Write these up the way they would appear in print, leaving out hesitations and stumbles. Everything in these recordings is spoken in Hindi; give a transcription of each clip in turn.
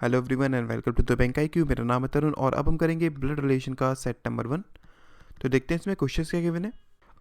Hello everyone and welcome to the bank IQ। मेरा नाम है तरुण और अब हम करेंगे ब्लड रिलेशन का सेट नंबर 1। तो देखते हैं इसमें क्वेश्चंस क्या गिवन है।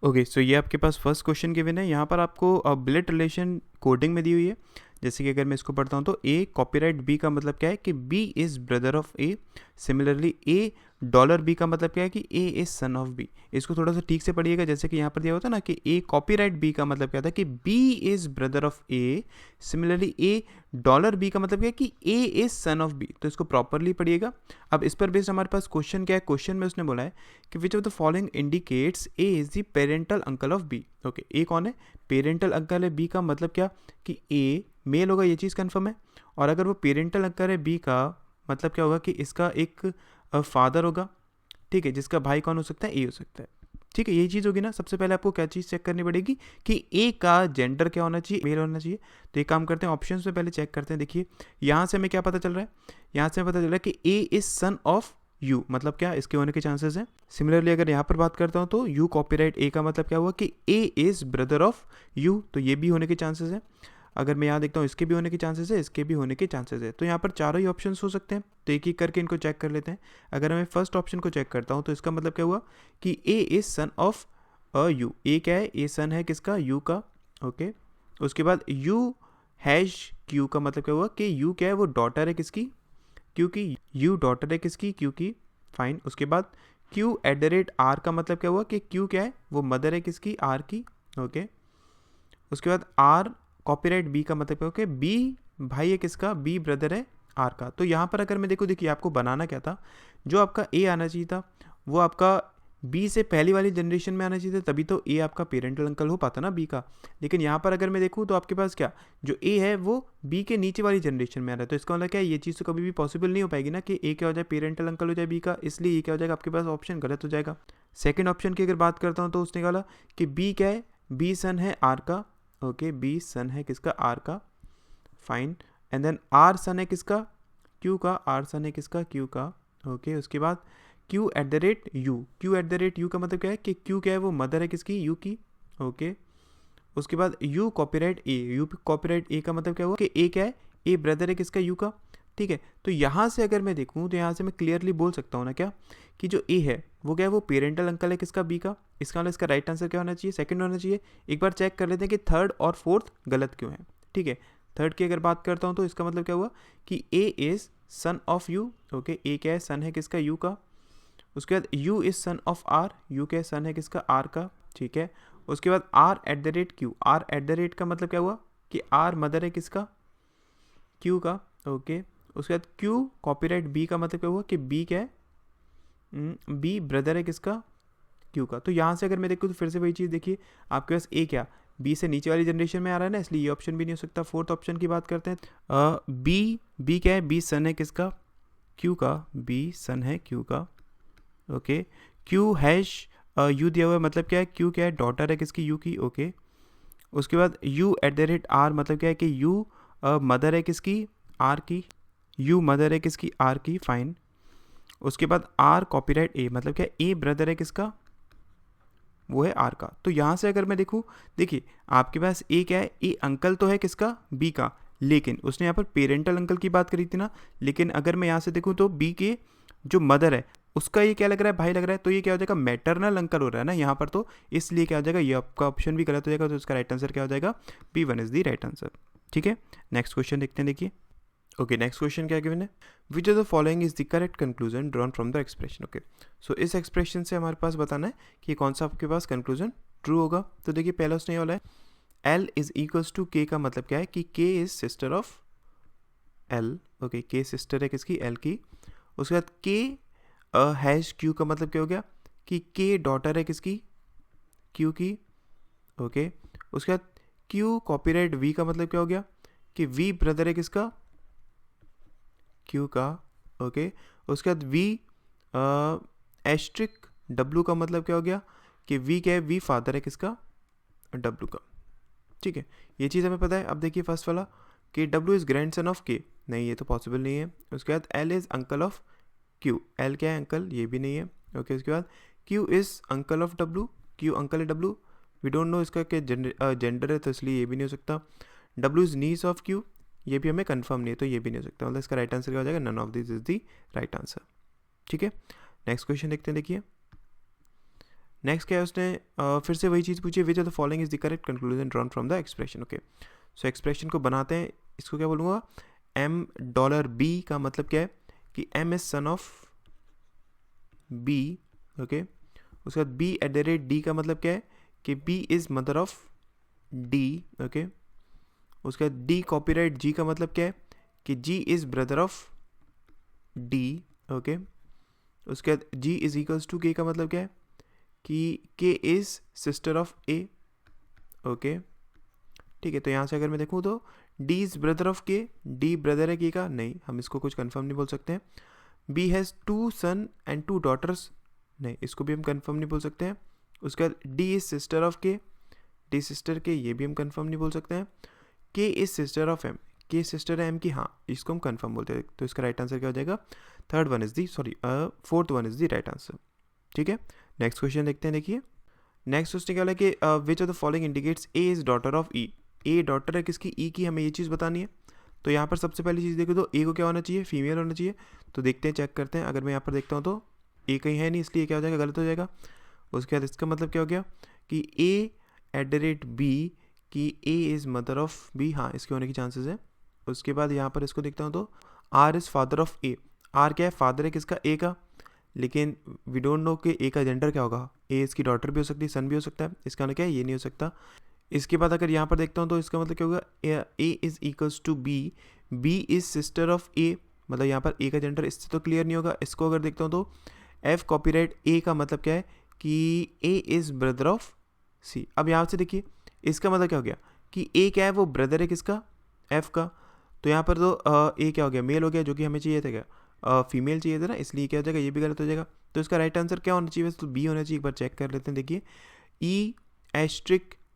ओके, सो ये आपके पास फर्स्ट क्वेश्चन गिवन है। यहाँ पर आपको ब्लड रिलेशन कोडिंग में दी हुई है। जैसे कि अगर मैं इसको पढ़ता हूँ तो ए कॉपीराइट बी का मतलब क्या है कि B is brother of A. Similarly A dollar B का मतलब क्या है कि A is son of B. इसको थोड़ा सा ठीक से पढ़िएगा। जैसे कि यहाँ पर दिया होता है ना कि ए कॉपीराइट बी का मतलब क्या था कि B is brother of A. Similarly A dollar B का मतलब क्या है कि A is son of B. तो इसको प्रॉपरली पढ़िएगा। अब इस पर बेस्ड हमारे पास क्वेश्चन क्या है। क्वेश्चन में उसने बोला है कि which of the following indicates A is the parental uncle of B. Okay, A कौन है? पेरेंटल अंकल है बी का मतलब क्या कि ए मेल होगा, ये चीज़ कंफर्म है। और अगर वो पेरेंटल अंकल है बी का मतलब क्या होगा कि इसका एक फादर होगा, ठीक है, जिसका भाई कौन हो सकता है? ए हो सकता है। ठीक है, यही चीज़ होगी ना। सबसे पहले आपको क्या चीज़ चेक करनी पड़ेगी कि ए का जेंडर क्या होना चाहिए, मेल होना चाहिए। तो एक काम करते हैं, ऑप्शन में पहले चेक करते हैं। देखिए यहाँ से हमें क्या पता चल रहा है, यहाँ से पता चल रहा है कि A is son of you, मतलब क्या इसके होने के चांसेस हैं। सिमिलरली अगर यहाँ पर बात करता हूँ तो यू कॉपीराइट ए का मतलब क्या हुआ कि A is brother of you, तो ये भी होने के चांसेस हैं। अगर मैं यहाँ देखता हूँ इसके भी होने के चांसेस है, इसके भी होने के चांसेस है। तो यहाँ पर चारों ही ऑप्शंस हो सकते हैं। तो एक एक करके इनको चेक कर लेते हैं। अगर मैं फर्स्ट ऑप्शन को चेक करता हूँ तो इसका मतलब क्या हुआ कि A is son of U. A क्या है? ए सन है किसका? यू का। ओके, उसके बाद यू हैश क्यू का मतलब क्या हुआ कि यू क्या है? वो डॉटर है किसकी? क्योंकि यू डॉटर है किसकी? क्यू की। फाइन। उसके बाद क्यू @r का मतलब क्या हुआ कि क्यू क्या है? वो मदर है किसकी? आर की। ओके, उसके बाद आर कॉपीराइट बी का मतलब क्या कि बी भाई है किसका? बी ब्रदर है आर का। तो यहाँ पर अगर मैं देखूँ, देखिए आपको बनाना क्या था, जो आपका ए आना चाहिए था वो आपका बी से पहली वाली जनरेशन में आना चाहिए था, तभी तो ए आपका पेरेंटल अंकल हो पाता ना बी का। लेकिन यहाँ पर अगर मैं देखूँ तो आपके पास क्या, जो ए है वो बी के नीचे वाली जनरेशन में आ रहा है। तो इसका मतलब क्या है, ये चीज़ तो कभी भी पॉसिबल नहीं हो पाएगी ना कि ए क्या हो जाए पेरेंटल अंकल हो जाए बी का। इसलिए ये क्या हो जाएगा, आपके पास ऑप्शन गलत हो जाएगा। सेकेंड ऑप्शन की अगर बात करता हूँ तो उसने कहा कि बी क्या है? बी सन है आर का। ओके, बी सन है किसका? आर का। फाइन। एंड देन आर सन है किसका? क्यू का। आर सन है किसका? क्यू का। ओके, उसके बाद क्यू @u। क्यू @u का मतलब क्या है कि क्यू क्या है? वो मदर है किसकी? यू की। ओके, उसके बाद U copyright A. U copyright A का मतलब क्या हुआ कि ए क्या है? ए ब्रदर है किसका? यू का। ठीक है, तो यहाँ से अगर मैं देखूँ तो यहाँ से मैं क्लियरली बोल सकता हूँ ना क्या कि जो ए है वो क्या है? वो पेरेंटल अंकल है किसका? बी का। इसका मतलब इसका राइट आंसर क्या होना चाहिए? सेकंड होना चाहिए। एक बार चेक कर लेते हैं कि थर्ड और फोर्थ गलत क्यों है। ठीक है, थर्ड की अगर बात करता हूँ तो इसका मतलब क्या हुआ कि A is son of U. Okay, A क्या है? सन है किसका? यू का। उसके बाद U is son of R. U क्या है? सन है किसका? आर का। ठीक है, उसके बाद r@q। r@ का मतलब क्या हुआ कि आर मदर है किसका? क्यू का। ओके, उसके बाद क्यू कॉपीराइट बी का मतलब क्या हुआ कि बी क्या है? बी ब्रदर है किसका? क्यू का। तो यहाँ से अगर मैं देखूँ तो फिर से वही चीज़, देखिए आपके पास ए क्या बी से नीचे वाली जनरेशन में आ रहा है ना, इसलिए ये ऑप्शन भी नहीं हो सकता। फोर्थ ऑप्शन की बात करते हैं। बी क्या है? बी सन है किसका? क्यू का। बी सन है क्यू का। ओके, क्यू हैश यू दिया हुआ है, मतलब क्या है? क्यू क्या है? डॉटर है किसकी? यू की। ओके, उसके बाद यू @r मतलब क्या है कि यू मदर है किसकी? आर की। यू मदर है किसकी? आर की। फाइन। उसके बाद आर कॉपीराइट ए मतलब क्या है? ए ब्रदर है किसका? वो है आर का। तो यहाँ से अगर मैं देखूँ, देखिए आपके पास ए क्या है? ए अंकल तो है किसका? बी का, लेकिन उसने यहाँ पर पेरेंटल अंकल की बात करी थी ना। लेकिन अगर मैं यहाँ से देखूँ तो बी के जो मदर है उसका ये क्या लग रहा है? भाई लग रहा है। तो ये क्या हो जाएगा? मैटरनल अंकल हो रहा है ना यहाँ पर। तो इसलिए क्या हो जाएगा, ये आपका ऑप्शन भी गलत हो जाएगा। तो इसका राइट आंसर क्या हो जाएगा? B1 is the right answer. ठीक है, नेक्स्ट क्वेश्चन देखते हैं। देखिए ओके, नेक्स्ट क्वेश्चन क्या गिवन है, which of the following is the correct conclusion drawn from the expression. Okay, so इस एक्सप्रेशन से हमारे पास बताना है कि कौन सा आपके पास कंक्लूजन ट्रू होगा। तो देखिए पहला उसने वाला है L is equals to K का मतलब क्या है कि K is sister of L। Okay, K sister है किसकी? L की। उसके बाद K हैश Q का मतलब क्या हो गया कि K डॉटर है किसकी? Q की। ओके, उसके बाद Q कॉपीराइट V का मतलब क्या हो गया कि V ब्रदर है किसका? Q का। ओके, उसके बाद V एस्ट्रिक W का मतलब क्या हो गया कि V क्या है? V फादर है किसका? W का। ठीक है, ये चीज़ हमें पता है। अब देखिए फर्स्ट वाला कि W is grand son of K, नहीं ये तो पॉसिबल नहीं है। उसके बाद L is uncle of Q। L क्या है? अंकल, ये भी नहीं है। ओके, उसके बाद Q is uncle of W। Q uncle है W, वी डोंट नो इसका क्या जेंडर है, तो इसलिए ये भी नहीं हो सकता। W is niece of Q। ये भी हमें कंफर्म नहीं है, तो ये भी नहीं हो सकता, मतलब इसका राइट आंसर क्या हो जाएगा, none of this is the right answer. ठीक है, नेक्स्ट क्वेश्चन देखते हैं। देखिए नेक्स्ट क्या है, उसने फिर से वही चीज़ पूछी, विच of the following is the correct conclusion drawn from the expression. Okay, so expression को बनाते हैं, इसको क्या बोलूँगा, $M का मतलब क्या है कि M is son of B। Okay, उसके बाद B@D का मतलब क्या है कि B is mother of D। Okay, उसके बाद D कॉपीराइट G का मतलब क्या है कि G is brother of D। Okay, उसके बाद G is equals to K का मतलब क्या है कि K is sister of A। Okay, ठीक है, तो यहाँ से अगर मैं देखूँ तो D is brother of K, D brother है K का, नहीं, हम इसको कुछ कंफर्म नहीं बोल सकते हैं। B has 2 son and 2 daughters, नहीं, इसको भी हम कंफर्म नहीं बोल सकते हैं। उसके बाद D is sister of K, D sister के, ये भी हम कंफर्म नहीं बोल सकते हैं। K is sister of M, K sister है M की, हाँ, इसको हम कंफर्म बोलते हैं, तो इसका राइट आंसर क्या हो जाएगा, fourth one is the right answer. ठीक है, नेक्स्ट क्वेश्चन देखते हैं। देखिए नेक्स्ट क्वेश्चन क्या है कि which of the following indicates A is daughter of E. A daughter है किसकी, ई की, हमें ये चीज़ बतानी है। तो यहाँ पर सबसे पहली चीज़ देखो तो ए को क्या होना चाहिए, फीमेल होना चाहिए। तो देखते हैं, चेक करते हैं, अगर मैं यहाँ पर देखता हूँ तो ए कहीं है नहीं, इसलिए क्या हो जाएगा, गलत हो जाएगा। उसके बाद इसका मतलब क्या हो गया कि A@B की A is mother of B, हाँ, इसके होने की चांसेस है। उसके बाद यहाँ पर इसको देखता हूँ तो R is father of A, R क्या है, फादर है किसका, ए का, लेकिन वी डोंट नो कि ए का जेंडर क्या होगा, ए इसकी डॉटर भी हो सकती है, सन भी हो सकता है, इसका मतलब क्या है, ये नहीं हो सकता। इसके बाद अगर यहाँ पर देखता हूँ तो इसका मतलब क्या होगा, A is equals to B, B is sister of A, मतलब यहाँ पर ए का जेंडर इससे तो क्लियर नहीं होगा। इसको अगर देखता हूँ तो एफ कॉपीराइट ए का मतलब क्या है कि ए इज ब्रदर ऑफ सी। अब यहाँ से देखिए इसका मतलब क्या हो गया कि ए क्या है, वो ब्रदर है किसका, एफ का। तो यहाँ पर तो ए क्या हो गया, मेल हो गया, जो कि हमें चाहिए था क्या, फीमेल चाहिए था ना, इसलिए क्या हो जाएगा, ये भी गलत हो जाएगा। तो इसका राइट आंसर क्या होना चाहिए, तो बी होना चाहिए। एक बार चेक कर लेते हैं। देखिए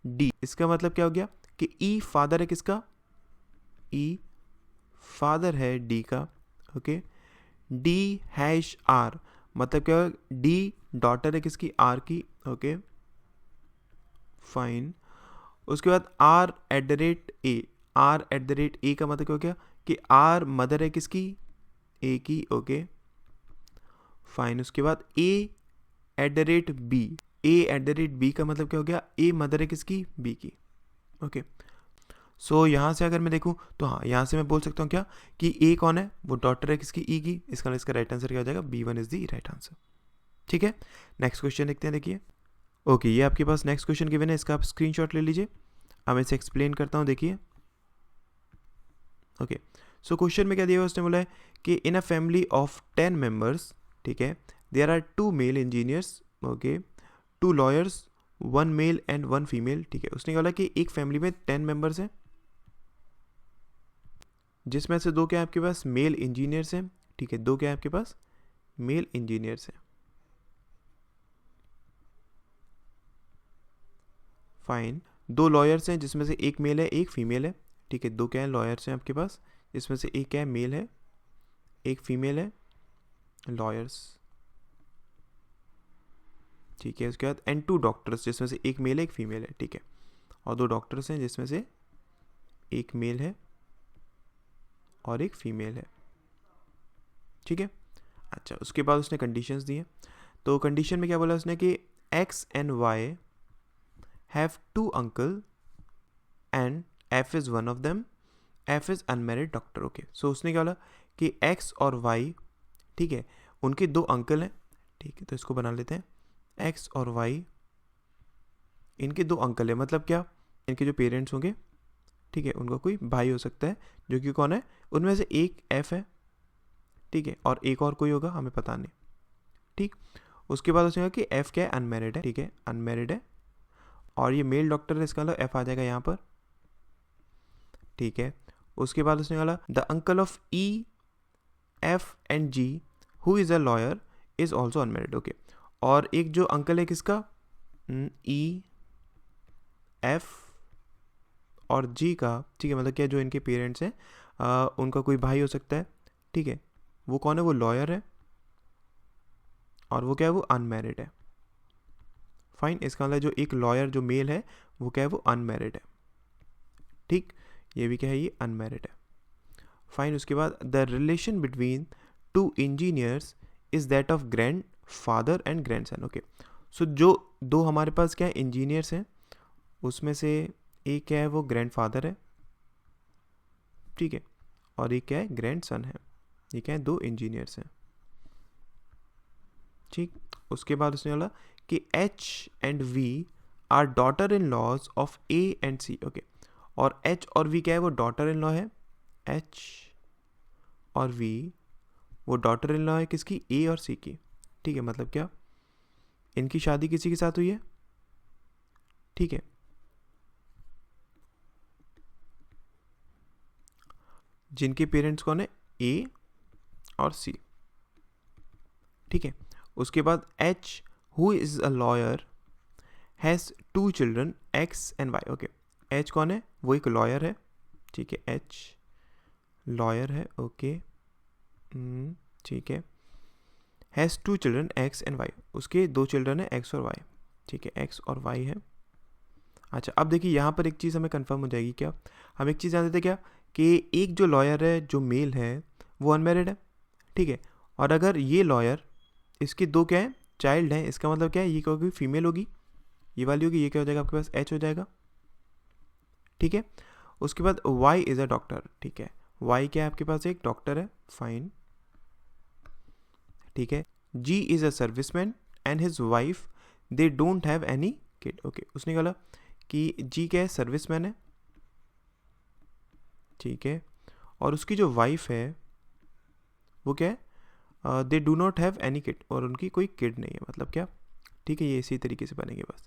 E*D, इसका मतलब क्या हो गया कि ई फादर है किसका, ई फादर है डी का। ओके, D#R मतलब क्या है, डी डॉटर है किसकी, आर की। Okay fine. उसके बाद R@A, R@A का मतलब क्या हो गया कि आर मदर है किसकी, ए की। Okay fine. उसके बाद A@B, A@B का मतलब क्या हो गया, ए मदर है किसकी, बी की। ओके, सो यहाँ से अगर मैं देखूँ तो हाँ, यहाँ से मैं बोल सकता हूँ क्या कि ए कौन है, वो डॉटर है किसकी, ई की, इसका राइट आंसर क्या हो जाएगा, B1 is the right answer. ठीक है, नेक्स्ट क्वेश्चन देखते हैं। देखिए ओके, ये आपके पास नेक्स्ट क्वेश्चन गिवन है, इसका आप स्क्रीनशॉट ले लीजिए, अब मैं इसे एक्सप्लेन करता हूँ। देखिए ओके, सो क्वेश्चन में क्या दिया हुआ, उसने बोला है कि in a family of 10 members, ठीक है, there are 2 male engineers, okay, 2 lawyers, 1 male and 1 female. ठीक है, उसने बोला कि एक फैमिली में 10 मेंबर्स हैं, जिसमें से 2 क्या है आपके पास, मेल इंजीनियर्स हैं। ठीक है, 2 क्या है आपके पास, मेल इंजीनियर्स हैं। फाइन, 2 लॉयर्स हैं, जिसमें से एक मेल है एक फीमेल है। ठीक है, 2 क्या है, लॉयर्स हैं आपके पास, जिसमें से एक क्या है, मेल है एक फीमेल है, लॉयर्स। ठीक है, उसके बाद एंड 2 डॉक्टर्स, जिसमें से एक मेल है एक फीमेल है। ठीक है, और 2 डॉक्टर्स हैं, जिसमें से एक मेल है और एक फीमेल है। ठीक है, अच्छा, उसके बाद उसने कंडीशंस दी हैं। तो कंडीशन में क्या बोला उसने कि X and Y have 2 uncle and F is one of them, F is unmarried doctor. Okay, so उसने क्या बोला कि X और Y, ठीक है, उनके 2 अंकल हैं। ठीक है, तो इसको बना लेते हैं, X और Y इनके 2 अंकल है, मतलब क्या, इनके जो पेरेंट्स होंगे, ठीक है, उनका कोई भाई हो सकता है, जो कि कौन है, उनमें से एक F है, ठीक है, और एक और कोई होगा, हमें पता नहीं। ठीक, उसके बाद उसने कहा कि F क्या है, अनमैरिड है। ठीक है, अनमैरिड है, और ये मेल डॉक्टर है, इसका मतलब F आ जाएगा यहाँ पर। ठीक है, उसके बाद उसने कहा the uncle of E, F and G who is a lawyer is also unmarried. Okay, और एक जो अंकल है किसका, E, F और G का, ठीक है, मतलब क्या, जो इनके पेरेंट्स हैं, उनका कोई भाई हो सकता है। ठीक है, वो कौन है, वो लॉयर है, और वो क्या है, वो अनमैरिड है। फाइन, इसका मतलब जो एक लॉयर जो मेल है, वो क्या है, वो अनमैरिड है। ठीक, ये भी क्या है, ये अनमैरिड है। फाइन। उसके बाद the relation between two engineers is that of grandfather and grandson. Okay, so जो दो हमारे पास क्या है इंजीनियर्स हैं, उसमें से एक क्या है वो ग्रैंडफादर है, ठीक है, और एक क्या है ग्रैंडसन है। ये क्या है दो इंजीनियर्स हैं, ठीक। उसके बाद उसने बोला कि H and V are daughter in laws of A and C. Okay, और एच और वी क्या है वो डॉटर इन लॉ है, एच और वी वो डॉटर इन लॉ है किसकी, ए और सी की, ठीक है। मतलब क्या इनकी शादी किसी के साथ हुई है, ठीक है, जिनके पेरेंट्स कौन है, ए और सी, ठीक है। उसके बाद H who is a lawyer has 2 children X and Y. Okay, H कौन है वो एक लॉयर है, ठीक है, एच लॉयर है, ओके, ठीक है। Has 2 children X and Y, उसके 2 चिल्ड्रन है एक्स और वाई, ठीक है, एक्स और वाई है। अच्छा, अब देखिए यहाँ पर एक चीज़ हमें कंफर्म हो जाएगी, क्या हम एक चीज़ जानते थे क्या कि एक जो लॉयर है जो मेल है वो अनमैरिड है, ठीक है, और अगर ये लॉयर इसके 2 क्या है चाइल्ड हैं, इसका मतलब क्या है ये क्या होगी फीमेल होगी, ये वाली होगी, ये क्या हो जाएगा आपके पास एच हो जाएगा, ठीक है। उसके बाद वाई इज़ अ डॉक्टर, ठीक है, वाई क्या है आपके पास एक डॉक्टर है, फाइन, ठीक है। G is a serviceman and his wife they don't have any kid. Okay, उसने बोला कि जी क्या है सर्विसमैन है, ठीक है, और उसकी जो वाइफ है वो क्या है they do not have any kid, और उनकी कोई किड नहीं है, मतलब क्या, ठीक है, ये इसी तरीके से बनेंगे बस।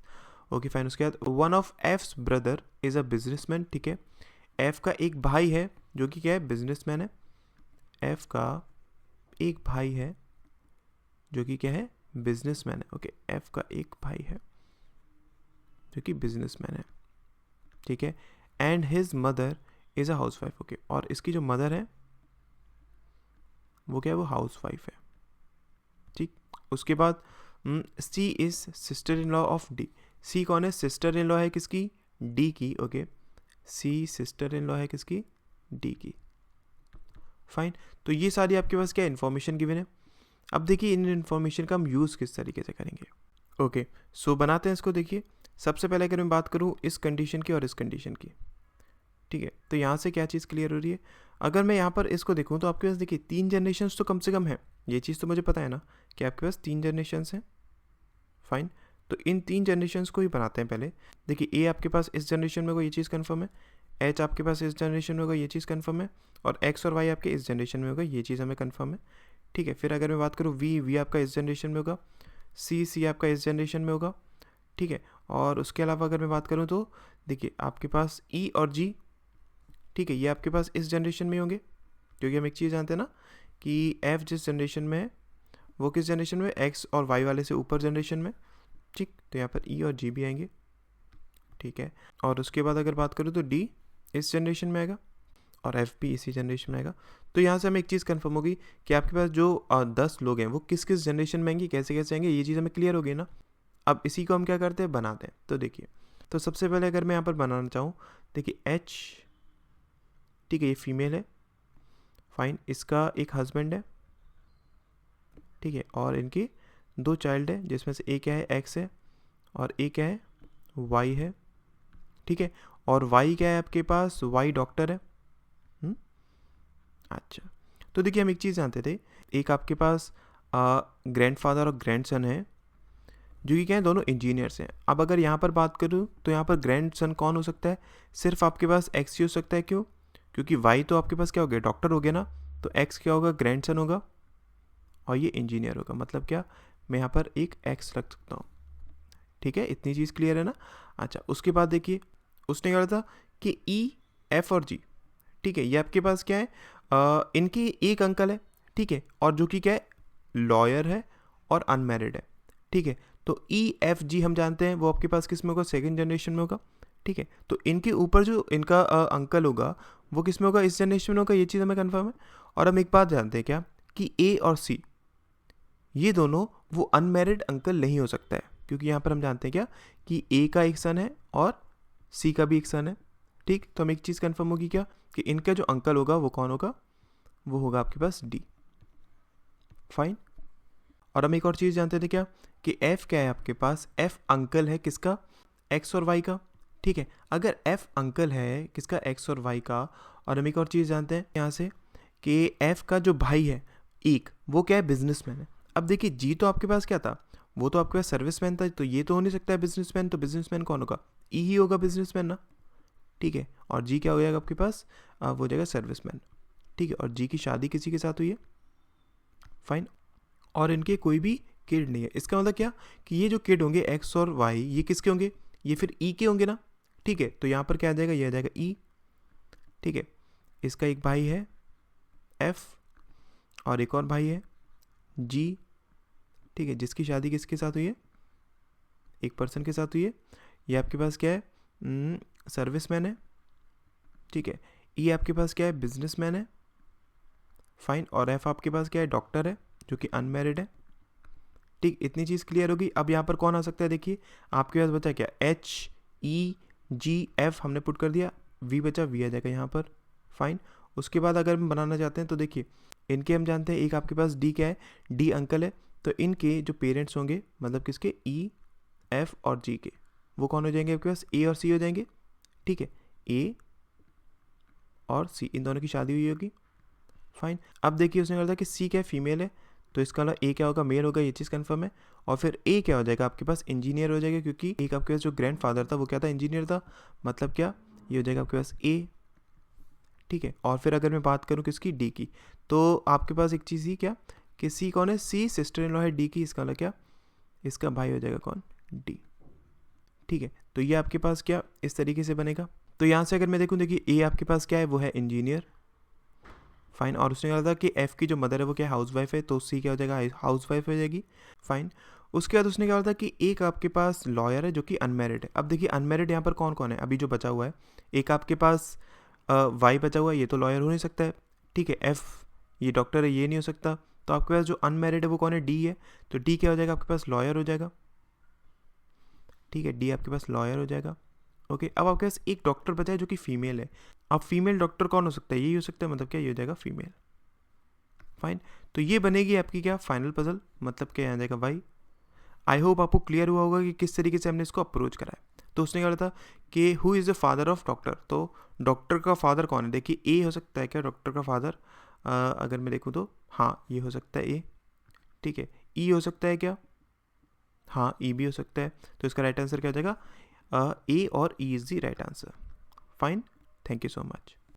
Okay fine. उसके बाद one of F's brother is a businessman, ठीक है, एफ का एक भाई है जो कि क्या है बिजनेसमैन है, एफ का एक भाई है जो कि क्या है बिजनेसमैन है। ओके, एफ का एक भाई है जो कि बिजनेसमैन है, ठीक है, and his mother is a house wife. Okay, और इसकी जो मदर है वो क्या है वो हाउस वाइफ है, ठीक। उसके बाद C is sister in law of D, C कौन है सिस्टर इन लॉ है किसकी, डी की। Okay, C sister in law है किसकी, डी की, फाइन। तो ये सारी आपके पास क्या इन्फॉर्मेशन गिवन है। अब देखिए इन इन्फॉर्मेशन का हम यूज़ किस तरीके से करेंगे। ओके, सो बनाते हैं इसको। देखिए सबसे पहले अगर मैं बात करूँ इस कंडीशन की और इस कंडीशन की, ठीक है, तो यहाँ से क्या चीज़ क्लियर हो रही है, अगर मैं यहाँ पर इसको देखूँ तो आपके पास देखिए 3 जनरेशन्स तो कम से कम है, ये चीज़ तो मुझे पता है ना कि आपके पास 3 जनरेशन्स हैं, फाइन। तो इन 3 जनरेशन्स को ही बनाते हैं पहले। देखिए ए आपके पास इस जनरेशन में होगा, ये चीज़ कन्फर्म है, एच आपके पास इस जनरेशन में होगा, ये चीज़ कन्फर्म है, और एक्स और वाई आपके इस जनरेशन में होगा, ये चीज़ हमें कन्फर्म है, ठीक है। फिर अगर मैं बात करूँ वी आपका इस जनरेशन में होगा, सी आपका इस जनरेशन में होगा, ठीक है। और उसके अलावा अगर मैं बात करूँ तो देखिए आपके पास ई और जी, ठीक है, ये आपके पास इस जनरेशन में होंगे, क्योंकि हम एक चीज़ जानते हैं ना कि एफ जिस जनरेशन में है वो किस जनरेशन में, एक्स और वाई वाले से ऊपर जनरेशन में, ठीक। तो यहाँ पर ई और जी भी आएंगे, ठीक है। और उसके बाद अगर बात करूँ तो डी इस जनरेशन में आएगा और एफ भी इसी जनरेशन में आएगा। तो यहाँ से हमें एक चीज़ कंफर्म होगी कि आपके पास जो 10 लोग हैं वो किस किस जनरेशन में आएंगे, कैसे कैसे आएंगे, ये चीज़ हमें क्लियर होगी ना। अब इसी को हम क्या करते हैं बनाते हैं। तो देखिए, तो सबसे पहले अगर मैं यहाँ पर बनाना चाहूँ, देखिए एच, ठीक है, ये फीमेल है, फाइन, इसका एक हस्बैंड है, ठीक है, और इनकी 2 चाइल्ड है जिसमें से एक क्या है एक्स है और एक क्या है वाई है, ठीक है। और वाई क्या है आपके पास, वाई डॉक्टर है। अच्छा, तो देखिए हम एक चीज़ जानते थे, एक आपके पास ग्रैंडफादर और ग्रैंडसन है जो कि क्या है दोनों इंजीनियर्स हैं। अब अगर यहाँ पर बात करूँ तो यहाँ पर ग्रैंडसन कौन हो सकता है, सिर्फ आपके पास एक्स ही हो सकता है। क्यों? क्योंकि वाई तो आपके पास क्या हो गया डॉक्टर हो गया ना, तो एक्स क्या होगा ग्रैंडसन होगा और ये इंजीनियर होगा। मतलब क्या, मैं यहाँ पर एक एक्स रख सकता हूँ, ठीक है, इतनी चीज़ क्लियर है ना। अच्छा, उसके बाद देखिए उसने कहा था कि ई एफ और जी, ठीक है, ये आपके पास क्या है इनकी एक अंकल है, ठीक है, और जो कि क्या है लॉयर है और अनमैरिड है, ठीक है। तो ई एफ जी हम जानते हैं वो आपके पास किस में होगा, सेकंड जनरेशन में होगा, ठीक है। तो इनके ऊपर जो इनका अंकल होगा वो किस में होगा, इस जनरेशन में होगा, ये चीज़ हमें कंफर्म है। और हम एक बात जानते हैं क्या कि ए और सी ये दोनों वो अनमैरिड अंकल नहीं हो सकता है, क्योंकि यहाँ पर हम जानते हैं क्या कि ए का एक सन है और सी का भी एक सन है, ठीक। तो हम एक चीज़ कंफर्म होगी क्या कि इनका जो अंकल होगा वो कौन होगा, वो होगा आपके पास डी। फाइन। और हम एक और चीज़ जानते थे क्या, कि एफ क्या है आपके पास, एफ अंकल है किसका, एक्स और वाई का। ठीक है, अगर एफ अंकल है किसका, एक्स और वाई का। और हम एक और चीज़ जानते हैं यहाँ से कि एफ का जो भाई है एक, वो क्या है, बिजनेसमैन है। अब देखिए जी तो आपके पास क्या था, वो तो आपके पास सर्विसमैन था, तो ये तो हो नहीं सकता है बिजनेसमैन, तो बिजनेसमैन कौन होगा, ई ही होगा बिजनेसमैन ना। ठीक है, और जी क्या हो जाएगा आपके पास, वो हो जाएगा सर्विसमैन। ठीक है, और जी की शादी किसी के साथ हुई है। फाइन। और इनके कोई भी किड नहीं है। इसका मतलब क्या, कि ये जो किड होंगे एक्स और वाई, ये किसके होंगे, ये फिर ई के होंगे ना। ठीक है, तो यहाँ पर क्या आ जाएगा, ये आ जाएगा ई। ठीक है, इसका एक भाई है एफ और एक और भाई है जी। ठीक है, जिसकी शादी किसके साथ हुई है, एक पर्सन के साथ हुई है। ये आपके पास क्या है, सर्विसमैन है। ठीक है, ई आपके पास क्या है, बिजनेसमैन है। फाइन। और एफ आपके पास क्या है, डॉक्टर है जो कि अनमैरिड है। ठीक, इतनी चीज़ क्लियर होगी। अब यहाँ पर कौन आ सकता है, देखिए आपके पास बचा क्या, एच ई जी एफ हमने पुट कर दिया, वी बचा, वी आ जाएगा यहाँ पर। फाइन। उसके बाद अगर हम बनाना चाहते हैं तो देखिए इनके हम जानते हैं, एक आपके पास डी क्या है, डी अंकल है, तो इनके जो पेरेंट्स होंगे मतलब किसके, ई एफ और जी के, वो कौन हो जाएंगे आपके पास, ए और सी हो जाएंगे। ठीक है, ए और सी, इन दोनों की शादी हुई होगी। फाइन। अब देखिए उसने कहा था कि सी क्या है, फीमेल है, तो इसका मतलब ए क्या होगा, मेल होगा, ये चीज़ कंफर्म है। और फिर ए क्या हो जाएगा आपके पास, इंजीनियर हो जाएगा, क्योंकि एक आपके पास जो ग्रैंडफादर था वो क्या था, इंजीनियर था। मतलब क्या, ये हो जाएगा आपके पास ए। ठीक है, और फिर अगर मैं बात करूँ किसकी, डी की, तो आपके पास एक चीज़ ही क्या, कि सी कौन है, सी सिस्टर इन लॉ है डी की, इसका मतलब क्या, इसका भाई हो जाएगा कौन, डी। ठीक है, तो ये आपके पास क्या इस तरीके से बनेगा। तो यहाँ से अगर मैं देखूँ, देखिए ए आपके पास क्या है, वो है इंजीनियर। फाइन। और उसने कहा था कि एफ की जो मदर है वो क्या हाउस वाइफ है, तो सी क्या हो जाएगा, हाउस वाइफ हो जाएगी। फाइन। उसके बाद उसने कहा था कि एक आपके पास लॉयर है जो कि अनमैरिड है। अब देखिए अनमैरिड यहाँ पर कौन कौन है, अभी जो बचा हुआ है, एक आपके पास वाई बचा हुआ है, ये तो लॉयर हो नहीं सकता है। ठीक है, एफ ये डॉक्टर है, ये नहीं हो सकता। तो आपके पास जो अनमैरिड है वो कौन है, डी है, तो डी क्या हो जाएगा आपके पास, लॉयर हो जाएगा। ठीक है, डी आपके पास लॉयर हो जाएगा। ओके, अब आपके पास एक डॉक्टर बचा है जो कि फीमेल है। अब फीमेल डॉक्टर कौन हो सकता है, यही हो सकता है, मतलब क्या, ये हो जाएगा फीमेल। फाइन। तो ये बनेगी आपकी क्या, फाइनल पजल, मतलब क्या आ जाएगा वाई। आई होप आपको क्लियर हुआ होगा कि किस तरीके से हमने इसको अप्रोच करा है। तो उसने कहा था कि who is the father of doctor, तो डॉक्टर का फादर कौन है, देखिए ए हो सकता है क्या डॉक्टर का फादर, अगर मैं देखूँ तो हाँ ये हो सकता है ए। ठीक है, ई हो सकता है क्या, हाँ ई भी हो सकता है। तो इसका राइट आंसर क्या हो जाएगा, ए और E is the right answer. Fine, thank you so much.